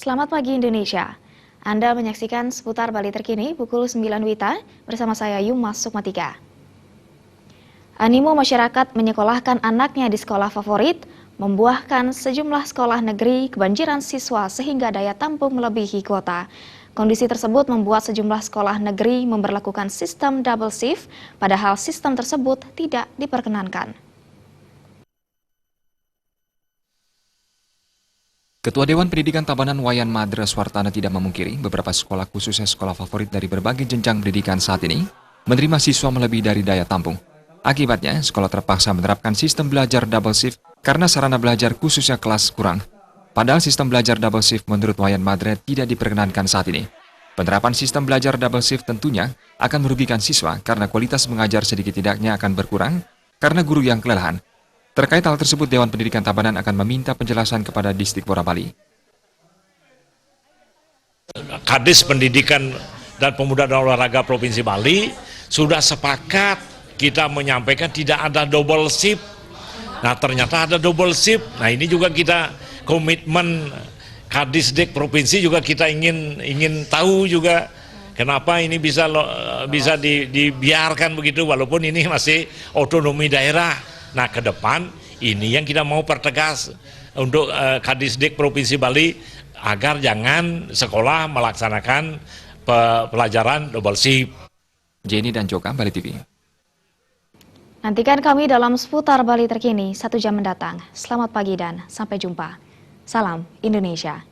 Selamat pagi Indonesia. Anda menyaksikan seputar Bali terkini pukul 9 WITA bersama saya Yumas Sukmatika. Animo masyarakat menyekolahkan anaknya di sekolah favorit membuahkan sejumlah sekolah negeri kebanjiran siswa sehingga daya tampung melebihi kuota. Kondisi tersebut membuat sejumlah sekolah negeri memberlakukan sistem double shift, padahal sistem tersebut tidak diperkenankan. Ketua Dewan Pendidikan Tabanan Wayan Madra Swartana tidak memungkiri beberapa sekolah khususnya sekolah favorit dari berbagai jenjang pendidikan saat ini menerima siswa melebihi dari daya tampung. Akibatnya, sekolah terpaksa menerapkan sistem belajar double shift karena sarana belajar khususnya kelas kurang. Padahal sistem belajar double shift menurut Wayan Madra tidak diperkenankan saat ini. Penerapan sistem belajar double shift tentunya akan merugikan siswa karena kualitas mengajar sedikit tidaknya akan berkurang karena guru yang kelelahan. Terkait hal tersebut, Dewan Pendidikan Tabanan akan meminta penjelasan kepada Disdikbora Bali. Kadis Pendidikan dan Pemuda dan Olahraga Provinsi Bali sudah sepakat kita menyampaikan tidak ada double shift. Nah ternyata ada double shift. Nah ini juga kita komitmen Kadisdek Provinsi juga kita ingin tahu juga kenapa ini bisa dibiarkan begitu walaupun ini masih otonomi daerah. Nah ke depan ini yang kita mau pertegas untuk Kadisdek Provinsi Bali agar jangan sekolah melaksanakan pelajaran double shift. Jenny dan Joka, Bali TV. Nantikan kami dalam seputar Bali terkini 1 jam mendatang. Selamat pagi dan sampai jumpa. Salam Indonesia.